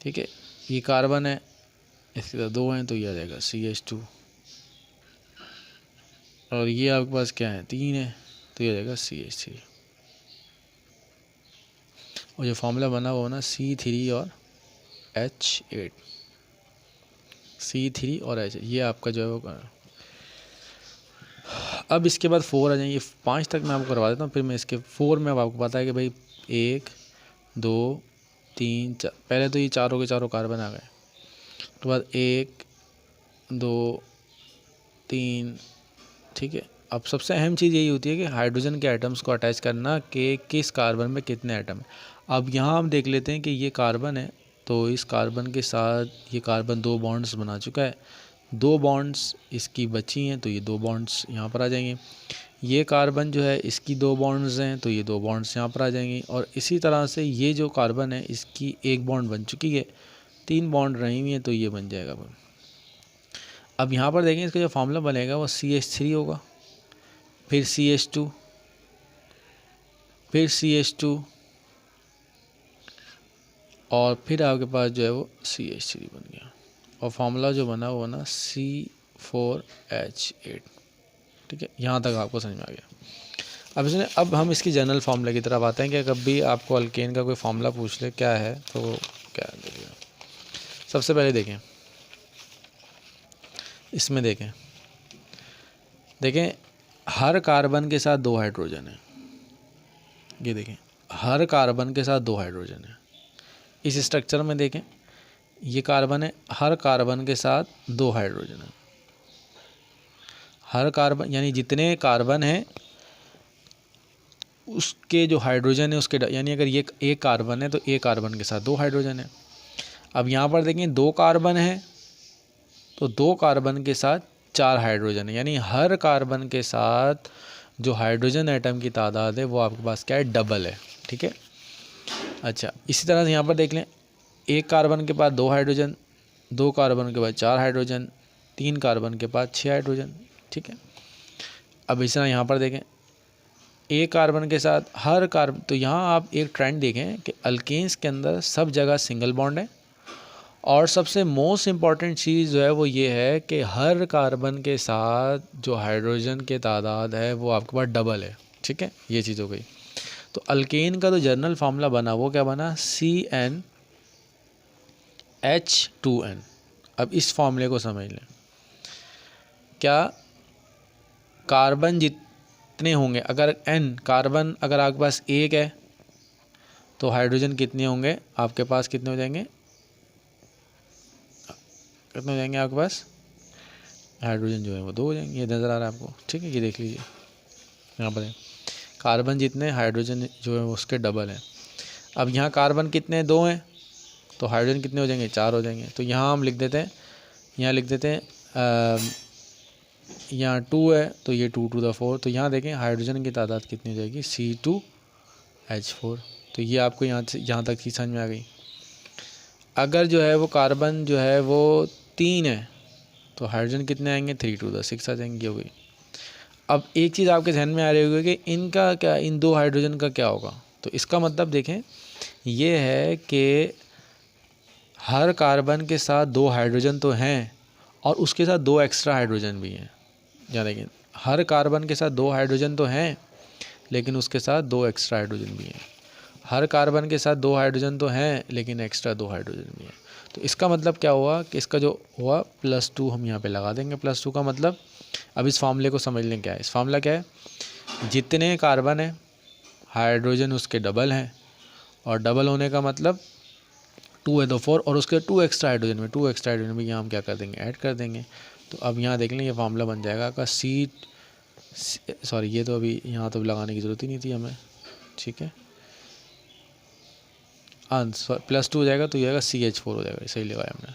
ठीक है, ये कार्बन है, इसके साथ 2 हैं, तो ये आ जाएगा CH2। और ये आपके पास क्या है, 3 है, तो ये आ जाएगा CH3। और जो फार्मूला बना वो ना C3 और H8, C3 और H, ये आपका जो है वो। अब इसके बाद 4 आ जाएंगे, 5 तक मैं आपको करवा देता हूँ, फिर मैं इसके 4 में अब आपको पता है कि भाई 1 2 3 4, पहले तो ये चारों के चारों कार्बन आ गए, उसके बाद 1 2 3, ठीक है। अब सबसे अहम चीज़ यही होती है कि हाइड्रोजन के एटम्स को अटैच करना कि किस कार्बन में कितने एटम हैं। अब यहाँ हम देख लेते हैं कि ये कार्बन है, तो इस कार्बन के साथ ये कार्बन 2 बॉन्ड्स बना चुका है, 2 बॉन्ड्स इसकी बची हैं, तो ये 2 बॉन्ड्स यहाँ पर आ जाएंगे। ये कार्बन जो है इसकी 2 बॉन्ड्स हैं, तो ये 2 बॉन्ड्स यहाँ पर आ जाएंगी। और इसी तरह से ये जो कार्बन है इसकी 1 बॉन्ड बन चुकी है, 3 बॉन्ड रही हुई हैं, तो ये बन जाएगा। अब यहाँ पर देखें इसका जो फार्मूला बनेगा वो CH3 होगा, फिर CH2, फिर CH2 और फिर आपके पास जो है वो CH3 बन गया, और फार्मूला जो बना वो बना C4H8। ठीक है, यहाँ तक आपको समझ में आ गया। अब इसमें अब हम इसकी जनरल फार्मूला की तरफ आते हैं कि कभी आपको अल्केन का कोई फार्मूला पूछ ले क्या है तो क्या देखिए। सबसे पहले देखें, इसमें देखें हर कार्बन के साथ 2 हाइड्रोजन है। ये देखें हर कार्बन के साथ 2 हाइड्रोजन है। इस स्ट्रक्चर में देखें ये कार्बन है, हर कार्बन के साथ 2 हाइड्रोजन है। हर कार्बन यानी जितने कार्बन हैं उसके जो हाइड्रोजन है उसके, यानी अगर ये एक कार्बन है तो एक कार्बन के साथ 2 हाइड्रोजन है। अब यहाँ पर देखें 2 कार्बन है तो 2 कार्बन के साथ 4 हाइड्रोजन है, यानी हर कार्बन के साथ जो हाइड्रोजन एटम की तादाद है वो आपके पास क्या है, डबल है। ठीक है, अच्छा इसी तरह से यहाँ पर देख लें, एक कार्बन के पास 2 हाइड्रोजन, 2 कार्बन के पास 4 हाइड्रोजन, 3 कार्बन के पास 6 हाइड्रोजन। ठीक है, अब इस तरह यहाँ पर देखें एक कार्बन के साथ हर कार्बन, तो यहाँ आप एक ट्रेंड देखें कि अल्केन्स के अंदर सब जगह सिंगल बॉन्ड है, और सबसे मोस्ट इम्पॉर्टेंट चीज़ जो है वो ये है कि हर कार्बन के साथ जो हाइड्रोजन के तादाद है वो आपके पास डबल है। ठीक है, ये चीज़ हो गई। तो अल्केन का जो जनरल फार्मूला बना वो क्या बना, CnH2n। अब इस फार्मूले को समझ लें, क्या कार्बन जितने होंगे, अगर n कार्बन अगर आपके पास 1 है तो हाइड्रोजन कितने होंगे आपके पास, कितने हो जाएंगे, कितने हो जाएंगे आपके पास, हाइड्रोजन जो है वो 2 हो जाएंगे। ये नज़र आ रहा है आपको। ठीक है, ये देख लीजिए यहाँ पर कार्बन जितने हाइड्रोजन जो है उसके डबल है। अब यहाँ कार्बन कितने 2 हैं तो हाइड्रोजन कितने हो जाएंगे, 4 हो जाएंगे। तो यहाँ हम लिख देते हैं, यहाँ लिख देते हैं यहाँ 2 है तो ये 2 to the 4, तो यहाँ देखें हाइड्रोजन की तादाद कितनी हो जाएगी, C2H4। तो ये आपको यहाँ तक ही समझ में आ गई। अगर जो है वो कार्बन जो है वो 3 है तो हाइड्रोजन कितने आएंगे, 3 to the 6 आ जाएंगे। हो गई। अब एक चीज़ आपके ध्यान में आ रही होगी कि इनका क्या, इन 2 हाइड्रोजन का क्या होगा। तो इसका मतलब देखें ये है कि हर कार्बन के साथ 2 हाइड्रोजन तो हैं और उसके साथ 2 एक्स्ट्रा हाइड्रोजन भी हैं। या देखिए हर कार्बन के साथ 2 हाइड्रोजन तो हैं लेकिन उसके साथ 2 एक्स्ट्रा हाइड्रोजन भी हैं। हर कार्बन के साथ 2 हाइड्रोजन तो हैं लेकिन एक्स्ट्रा 2 हाइड्रोजन भी हैं। तो इसका मतलब क्या हुआ कि इसका जो हुआ +2 हम यहाँ पे लगा देंगे। +2 का मतलब, अब इस फार्मूले को समझ लें क्या है। इस फार्मूला क्या है, जितने कार्बन है हाइड्रोजन उसके डबल हैं, और डबल होने का मतलब 2 है तो 4, और उसके 2 एक्स्ट्रा हाइड्रोजन में 2 एक्स्ट्रा हाइड्रोजन में यहाँ हम क्या कर देंगे, ऐड कर देंगे। तो अब यहाँ देख लें ये फार्मूला बन जाएगा का सॉरी ये तो अभी यहाँ तो लगाने की ज़रूरत ही नहीं थी हमें। ठीक है, +2 हो जाएगा तो ये आएगा CH4 हो जाएगा, सही लगाया हमने।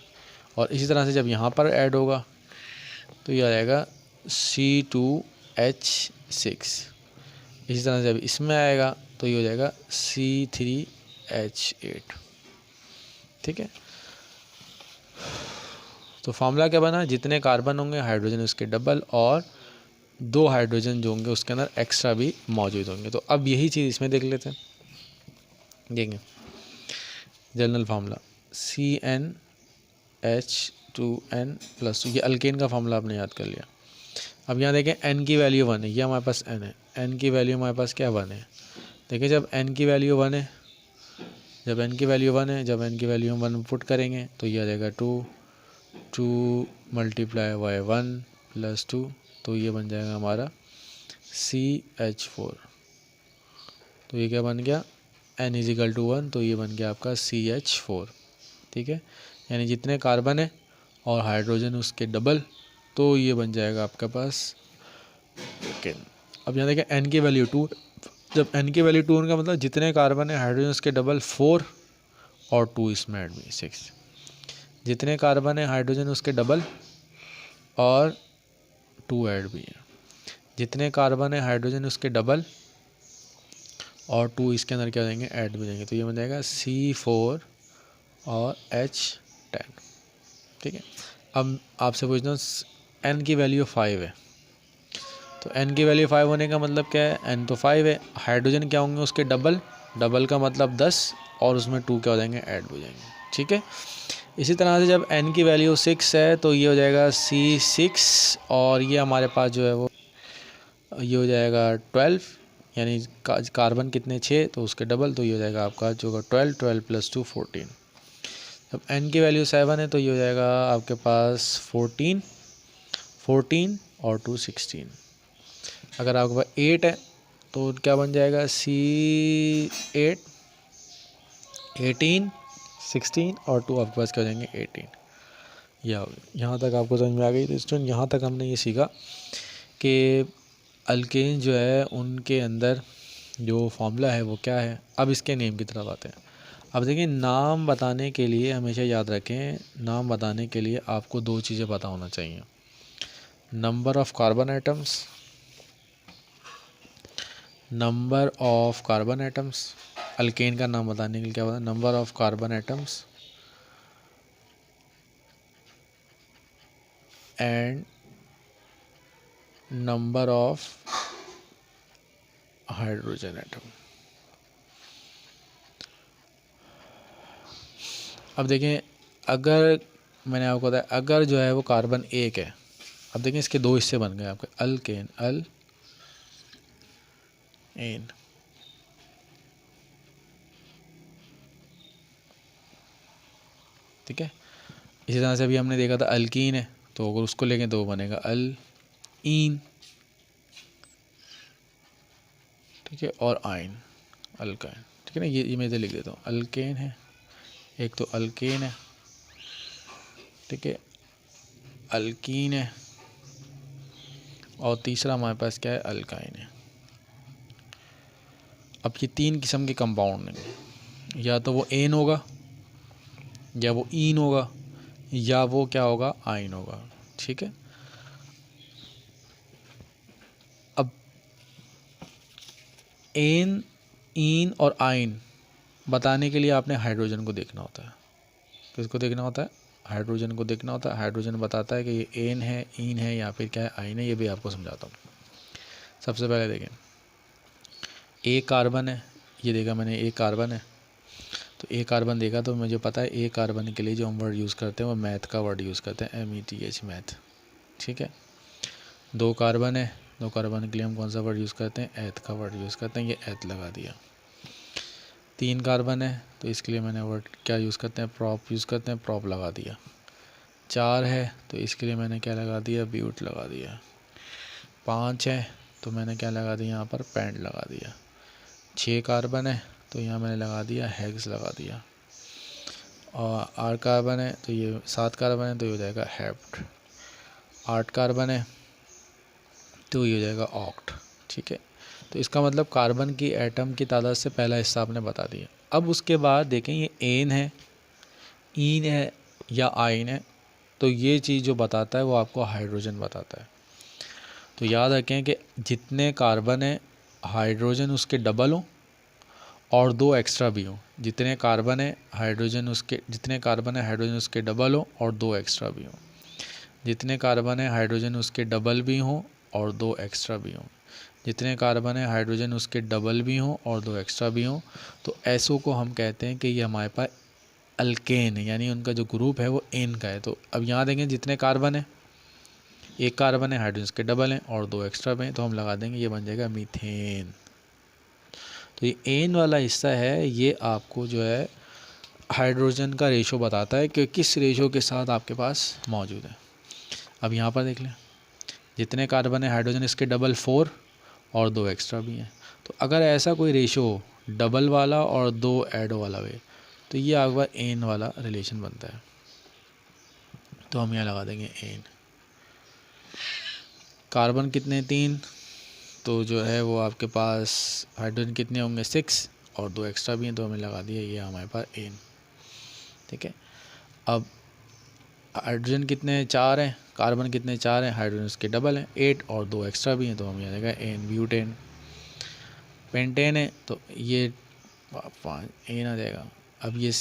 और इसी तरह से जब यहाँ पर ऐड होगा तो ये आ जाएगा C2H6। इसी तरह से जब इसमें आएगा तो ये हो जाएगा C3H8। ठीक है, तो फार्मूला क्या बना, जितने कार्बन होंगे हाइड्रोजन उसके डबल, और 2 हाइड्रोजन जो होंगे उसके अंदर एक्स्ट्रा भी मौजूद होंगे। तो अब यही चीज़ इसमें देख लेते हैं। देखेंगे जनरल फार्मूला CnH2n+2, ये अल्केन का फार्मूला आपने याद कर लिया। अब यहाँ देखें n की वैल्यू 1 है, ये हमारे पास n है, n की वैल्यू हमारे पास क्या 1 है। देखिए जब n की वैल्यू 1 है, जब n की वैल्यू 1 है, जब n की वैल्यू हम 1 पुट करेंगे तो ये आ जाएगा 2 × 1 + 2, तो ये बन जाएगा हमारा CH4। तो ये क्या बन गया, N=1, तो ये बन गया आपका CH4, ठीक है। यानी जितने कार्बन है और हाइड्रोजन उसके डबल, तो ये बन जाएगा आपके पास एल्केन। अब यहाँ देखें N की वैल्यू 2, जब N की वैल्यू 2 का मतलब जितने कार्बन है हाइड्रोजन उसके डबल 4 और 2 इसमें ऐड भी 6, जितने कार्बन है हाइड्रोजन उसके डबल और 2 ऐड भी है, जितने कार्बन है हाइड्रोजन उसके डबल और 2 इसके अंदर क्या हो जाएंगे, ऐड हो जाएंगे, तो ये बन जाएगा C4 और H10, ठीक है। अब आपसे पूछना N की वैल्यू 5 है, तो N की वैल्यू 5 होने का मतलब क्या है, N तो 5 है, हाइड्रोजन क्या होंगे उसके डबल, डबल का मतलब 10 और उसमें 2 क्या हो जाएंगे, ऐड हो जाएंगे, ठीक है। इसी तरह से जब N की वैल्यू 6 है तो ये हो जाएगा C6 और ये हमारे पास जो है वो ये हो जाएगा 12, यानी कार्बन कितने 6 तो उसके डबल, तो ये हो जाएगा आपका जो होगा 12 + 2 14। जब N की वैल्यू 7 है तो ये हो जाएगा आपके पास 14 और 2 16। अगर आपके पास 8 है तो क्या बन जाएगा C8 18 16 और 2 आपके पास क्या हो जाएंगे 18। यहाँ तक आपको समझ में आ गई। तो स्टूडेंट यहाँ तक हमने ये सीखा कि अल्केन जो है उनके अंदर जो फॉर्मूला है वो क्या है। अब इसके नेम की तरफ आते हैं। अब देखिए नाम बताने के लिए हमेशा याद रखें, नाम बताने के लिए आपको दो चीज़ें पता होना चाहिए, number of carbon atoms, number of carbon atoms. Alkane का नाम बताने के लिए क्या होता है, number of carbon atoms and number of hydrogen atom. अब देखें अगर मैंने आपको बताया अगर जो है वो कार्बन एक है, अब देखें इसके दो हिस्से बन गए आपके, अल्केन अल एन, ठीक है। इसी तरह से अभी हमने देखा था अल्कीन है, तो अगर उसको लेंगे तो वो बनेगा अल ईन, ठीक है, और आइन अल्काइन, ठीक है ना। ये मैं इधर लिख देता हूँ, अल्केन है एक, तो अल्केन है, ठीक है, अल्कीन है, और तीसरा हमारे पास क्या है, अल्काइन है। अब ये तीन किस्म के कंपाउंड हैं, या तो वो एन होगा, या वो ईन होगा, या वो क्या होगा, आइन होगा, ठीक है। अब एन, ईन और आइन बताने के लिए आपने हाइड्रोजन को देखना होता है। किसको देखना होता है, हाइड्रोजन को देखना होता है। हाइड्रोजन बताता है कि ये एन है, ईन है, या फिर क्या है, आइन है। ये भी आपको समझाता हूँ। सबसे पहले देखें, एक कार्बन है, ये देखा मैंने एक कार्बन है, तो एक कार्बन देखा तो मुझे पता है एक कार्बन के लिए जो हम वर्ड यूज़ करते हैं वो मैथ का वर्ड यूज़ करते हैं, METH मैथ, ठीक है। दो कार्बन है, दो कार्बन के लिए हम कौन सा वर्ड यूज़ करते हैं, एथ का वर्ड यूज़ करते हैं, ये एथ लगा दिया। तीन कार्बन है तो इसके लिए मैंने वर्ड क्या यूज़ करते हैं, प्रॉप यूज़ करते हैं, प्रॉप लगा दिया। चार है तो इसके लिए मैंने क्या लगा दिया, ब्यूट लगा दिया। पाँच है तो मैंने क्या लगा दिया, यहाँ पर पेंट लगा दिया। छः कार्बन है तो यहाँ मैंने लगा दिया हेक्स लगा दिया। और आठ कार्बन है तो ये, सात कार्बन है तो ये हो जाएगा हेप्ट। आठ कार्बन है तो ये हो जाएगा ऑक्ट, ठीक है। तो इसका मतलब कार्बन की एटम की तादाद से पहला हिस्सा आपने बता दिया। अब उसके बाद देखें ये एन है, ईन है या आइन है, तो ये चीज़ जो बताता है वो आपको हाइड्रोजन बताता है। तो याद रखें कि जितने कार्बन है हाइड्रोजन उसके डबल हो और दो एक्स्ट्रा भी हो। जितने कार्बन है हाइड्रोजन उसके, जितने कार्बन है हाइड्रोजन उसके डबल हो और दो एक्स्ट्रा भी हो। जितने कार्बन है हाइड्रोजन उसके डबल भी हों और दो एक्स्ट्रा भी हों। जितने कार्बन है हाइड्रोजन उसके डबल भी हों और दो एक्स्ट्रा भी हों, तो ऐसों को हम कहते हैं कि ये हमारे पास अल्केन है, यानी उनका जो ग्रुप है वो एन का है। तो अब यहाँ देंगे जितने कार्बन है, एक कार्बन है हाइड्रोजन के डबल हैं और दो एक्स्ट्रा में, तो हम लगा देंगे ये बन जाएगा मीथेन। तो ये एन वाला हिस्सा है, ये आपको जो है हाइड्रोजन का रेशो बताता है कि किस रेशो के साथ आपके पास मौजूद है। अब यहाँ पर देख लें, जितने कार्बन है हाइड्रोजन इसके डबल 4 और दो एक्स्ट्रा भी हैं। तो अगर ऐसा कोई रेशो हो डबल वाला और 2 ऐड वाला वे, तो ये आपका एन वाला रिलेशन बनता है। तो हम यहाँ लगा देंगे एन। कार्बन कितने 3, तो जो है वो आपके पास हाइड्रोजन कितने होंगे 6 और 2 एक्स्ट्रा भी हैं, तो हमें लगा दिया ये हमारे पास एन। ठीक है, अब हाइड्रोजन कितने 4 हैं, कार्बन कितने 4 हैं, हाइड्रोजन उसके डबल हैं 8 और 2 एक्स्ट्रा भी हैं, तो हम यहाँ लगा एन। ब्यूटेन, पेंटेन है तो ये 5 एन आ जाएगा। अब ये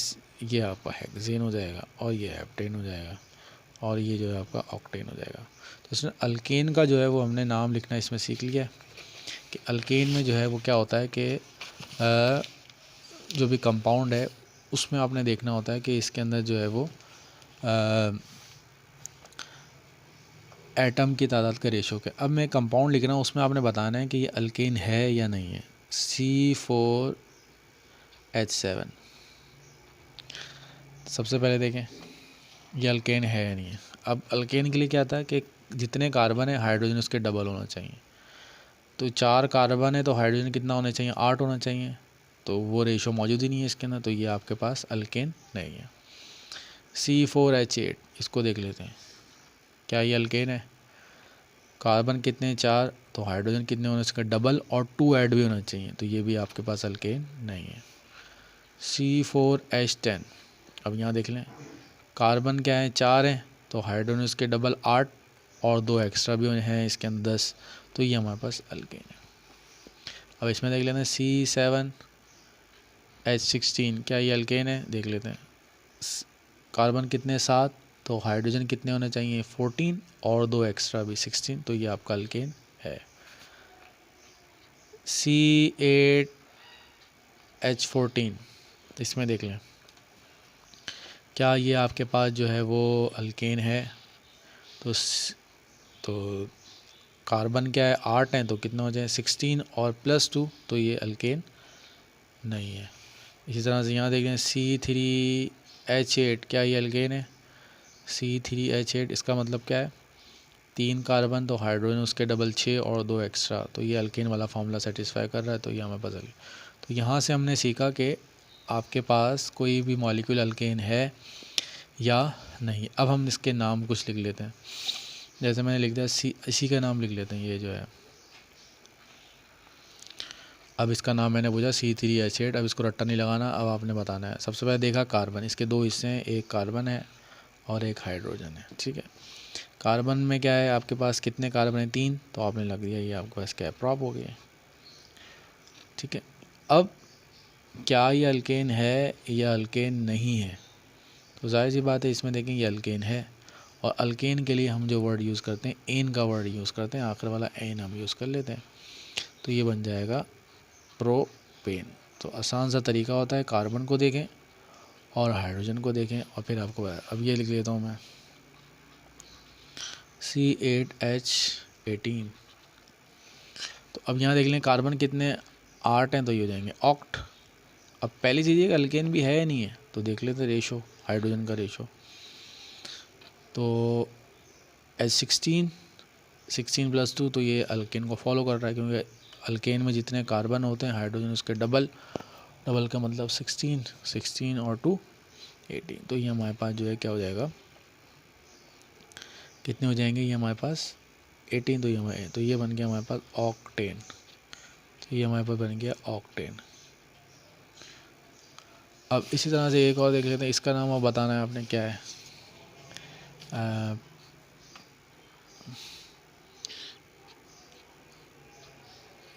आपका हेक्सेन हो जाएगा और ये हेप्टेन हो जाएगा और ये जो है आपका ऑक्टेन हो जाएगा। तो इसमें अल्केन का जो है वो हमने नाम लिखना इसमें सीख लिया कि अल्केन में जो है वो क्या होता है कि जो भी कंपाउंड है उसमें आपने देखना होता है कि इसके अंदर जो है वो एटम की तादाद का रेशो क्या। अब मैं कंपाउंड लिख रहा हूँ, उसमें आपने बताना है कि ये अल्केन है या नहीं है। C4H7, सबसे पहले देखें ये अल्केन है या नहीं है। अब अल्केन के लिए क्या था कि जितने कार्बन है हाइड्रोजन उसके डबल होना चाहिए। तो 4 कार्बन है तो हाइड्रोजन कितना होना चाहिए 8 होना चाहिए, तो वो रेशो मौजूद ही नहीं है इसके अंदर, तो ये आपके पास अल्केन नहीं है। C4H8, इसको देख लेते हैं, क्या ये अल्केन है। कार्बन कितने 4, तो हाइड्रोजन कितने होने इसका डबल और 2 ऐड भी होना चाहिए, तो ये भी आपके पास अल्केन नहीं है। C4H10, अब यहाँ देख लें, कार्बन क्या है 4 है तो हाइड्रोजन इसके डबल 8 और 2 एक्स्ट्रा भी हैं इसके अंदर 10, तो ये हमारे पास अल्केन है। अब इसमें देख लेते हैं C7H16, क्या ये अल्केन है, देख लेते हैं। कार्बन कितने 7, तो हाइड्रोजन कितने होने चाहिए 14 और 2 एक्स्ट्रा भी 16, तो ये आपका अल्केन है। C8H14, इसमें देख लें, क्या ये आपके पास जो है वो अल्केन है। तो कार्बन क्या है 8 है तो कितना हो जाए 16 और +2, तो ये अल्केन नहीं है। इसी तरह से यहाँ देख लें C3H8, क्या ये अल्केन है। C3H8, इसका मतलब क्या है 3 कार्बन तो हाइड्रोजन उसके डबल 6 और 2 एक्स्ट्रा, तो ये अल्केन वाला फार्मूला सेटिस्फाई कर रहा है, तो ये हमें पता लगे। तो यहाँ से हमने सीखा कि आपके पास कोई भी मॉलिक्यूल अल्केन है या नहीं। अब हम इसके नाम कुछ लिख लेते हैं, जैसे मैंने लिख दिया इसी का नाम लिख लेते हैं, ये जो है अब इसका नाम मैंने पूछा C3H8। अब इसको रट्टा नहीं लगाना, अब आपने बताना है। सबसे पहले देखा कार्बन, इसके 2 हिस्से हैं, एक कार्बन है और एक हाइड्रोजन है। ठीक है, कार्बन में क्या है आपके पास कितने कार्बन है 3, तो आपने लग दिया ये आपके पास क्या प्रॉप हो गया। ठीक है, अब क्या ये अल्केन है या अल्केन नहीं है, तो जाहिर सी बात है इसमें देखें ये अल्केन है, और अल्केन के लिए हम जो वर्ड यूज़ करते हैं एन का वर्ड यूज़ करते हैं, आखिर वाला एन हम यूज़ कर लेते हैं, तो ये बन जाएगा प्रोपेन। तो आसान सा तरीका होता है, कार्बन को देखें और हाइड्रोजन को देखें और फिर आपको अब ये लिख लेता हूँ मैं C8H18। तो अब यहाँ देख लें कार्बन कितने 8 हैं, तो ये हो जाएंगे ऑक्ट। अब पहली चीज़ ये अल्केन भी है या नहीं है, तो देख लेते रेशो, हाइड्रोजन का रेशो। तो H16 16 + 2, तो ये अल्केन को फॉलो कर रहा है, क्योंकि अल्केन में जितने कार्बन होते हैं हाइड्रोजन उसके डबल का मतलब 16 और 2 18, तो ये हमारे पास जो है क्या हो जाएगा, कितने हो जाएंगे ये हमारे पास 18, तो ये बन गया हमारे पास ऑक्टेन। तो ये हमारे पास बन गया ऑक्टेन। अब इसी तरह से एक और देख लेते हैं, इसका नाम अब बताना है आपने क्या है।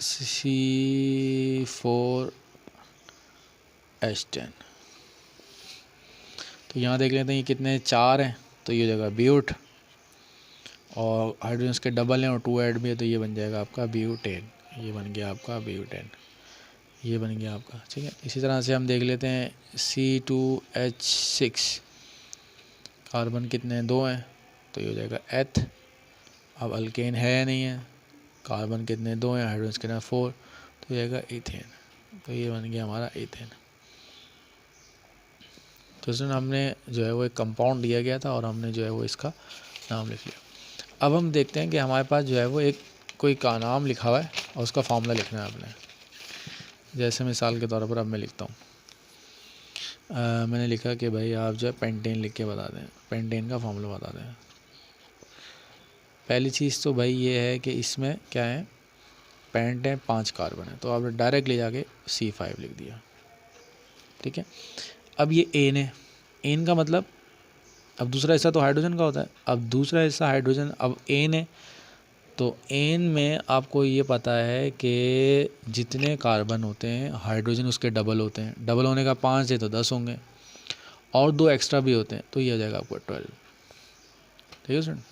C4H10, तो यहाँ देख लेते हैं ये कितने 4 हैं, तो ये हो जाएगा ब्यूट, और हाइड्रोजन के डबल हैं और 2 ऐड भी है, तो ये बन जाएगा आपका ब्यूटेन। ये बन गया आपका ब्यूटेन, ये बन गया आपका। ठीक है, इसी तरह से हम देख लेते हैं C2H6, कार्बन कितने 2 हैं, तो ये हो जाएगा एथ। अब अल्केन है या नहीं है, कार्बन कितने 2 हैं, हाइड्रोजन कितना 4, तो ये जाएगा इथेन। तो ये बन गया हमारा इथेन। तो इसमें हमने जो है वो एक कंपाउंड दिया गया था और हमने जो है वो इसका नाम लिख लिया। अब हम देखते हैं कि हमारे पास जो है वो एक कोई का नाम लिखा हुआ है और उसका फार्मूला लिखना है आपने। जैसे मिसाल के तौर पर अब मैं लिखता हूँ, मैंने लिखा कि भाई आप जो है पेंटेन लिख के बता दें, पेंटेन का फॉर्मूला बता दें। पहली चीज़ तो भाई ये है कि इसमें क्या है, पेंट है, 5 कार्बन है, तो आपने डायरेक्ट ले जाके C5 लिख दिया, ठीक है। अब ये एन है, एन का मतलब अब दूसरा हिस्सा तो हाइड्रोजन का होता है, अब दूसरा हिस्सा हाइड्रोजन, अब एन है, तो एन में आपको ये पता है कि जितने कार्बन होते हैं हाइड्रोजन उसके डबल होते हैं, डबल होने का 5 है तो 10 होंगे, और 2 एक्स्ट्रा भी होते हैं, तो ये हो जाएगा आपको 12, ठीक है स्टूडेंट।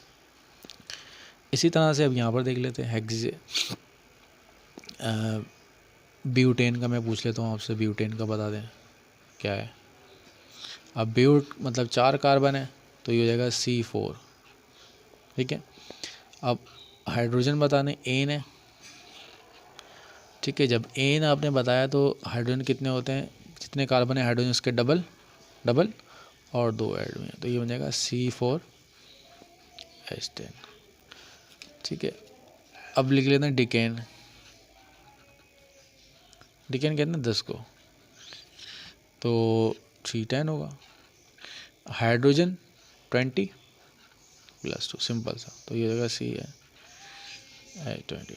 इसी तरह से अब यहाँ पर देख लेते हैं हेक्से ब्यूटेन का मैं पूछ लेता हूँ आपसे, ब्यूटेन का बता दें क्या है। अब ब्यूट मतलब 4 कार्बन है, तो ये हो जाएगा C4, ठीक है। अब हाइड्रोजन बताने, एन है, ठीक है। जब एन आपने बताया तो हाइड्रोजन कितने होते हैं, जितने कार्बन है हाइड्रोजन उसके डबल डबल और 2 ऐड में, तो ये बन जाएगा C4H10, ठीक है। अब लिख लेते हैं डिकेन, डिकेन कहते हैं 10 को, तो 310 होगा। हाइड्रोजन 20 + 2, सिंपल सा, तो ये होगा CH20।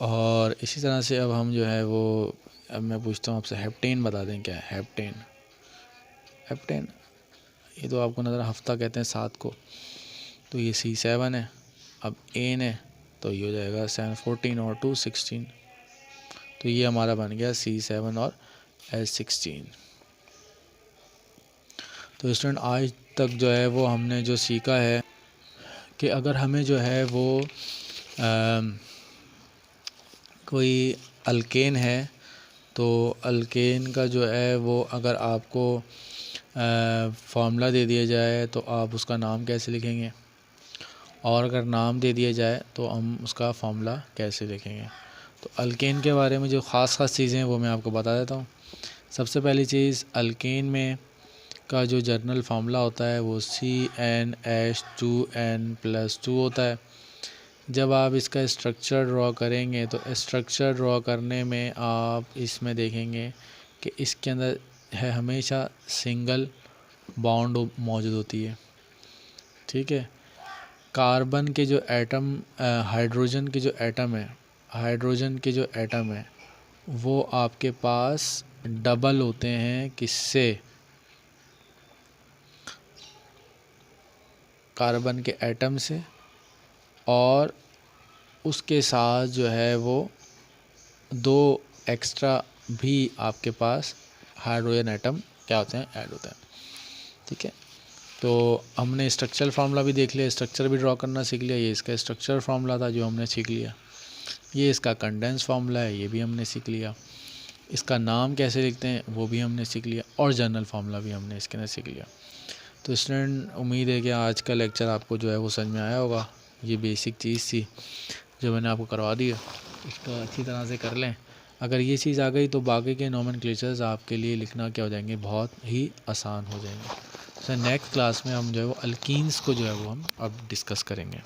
और इसी तरह से अब हम जो है वो, अब मैं पूछता हूँ आपसे, हेप्टेन बता दें क्या है हेप्टेन। हेप्टेन ये तो आपको नज़र, हफ्ता कहते हैं 7 को, तो ये C7 है। अब एन है, तो ये हो जाएगा 714 और 2 16, तो ये हमारा बन गया C7 और H16। तो स्टूडेंट आज तक जो है वो हमने जो सीखा है कि अगर हमें जो है वो कोई अल्केन है, तो अल्केन का जो है वो अगर आपको फार्मूला दे दिया जाए तो आप उसका नाम कैसे लिखेंगे, और अगर नाम दे दिया जाए तो हम उसका फार्मूला कैसे लिखेंगे। तो अल्केन के बारे में जो ख़ास चीज़ें हैं वो मैं आपको बता देता हूँ। सबसे पहली चीज़, अल्केन में का जो जर्नल फार्मूला होता है वो CnH2n+2 होता है। जब आप इसका स्ट्रक्चर ड्रॉ करेंगे तो स्ट्रक्चर ड्रॉ करने में आप इसमें देखेंगे कि इसके अंदर है हमेशा सिंगल बॉन्ड मौजूद होती है, ठीक है। कार्बन के जो एटम, हाइड्रोजन के जो एटम है, हाइड्रोजन के जो एटम है वो आपके पास डबल होते हैं, किससे, कार्बन के एटम से, और उसके साथ जो है वो 2 एक्स्ट्रा भी आपके पास हाइड्रोजन एटम क्या होते हैं, ऐड होते हैं, ठीक है। तो हमने स्ट्रक्चरल फार्मूला भी देख लिया, स्ट्रक्चर भी ड्रॉ करना सीख लिया, ये इसका स्ट्रक्चर फार्मूला था जो हमने सीख लिया। ये इसका कंडेंस फार्मूला है, ये भी हमने सीख लिया। इसका नाम कैसे लिखते हैं वो भी हमने सीख लिया, और जनरल फार्मूला भी हमने इसके अंदर सीख लिया। तो स्टूडेंट, उम्मीद है कि आज का लेक्चर आपको जो है वो समझ में आया होगा। ये बेसिक चीज़ थी जो मैंने आपको करवा दी है, इसको अच्छी तरह से कर लें। अगर ये चीज़ आ गई तो बाकी के नोमेनक्लेचर्स आपके लिए लिखना क्या हो जाएंगे, बहुत ही आसान हो जाएंगे। सर नेक्स्ट क्लास में हम जो है वो अल्कीन्स को जो है वो हम अब डिस्कस करेंगे।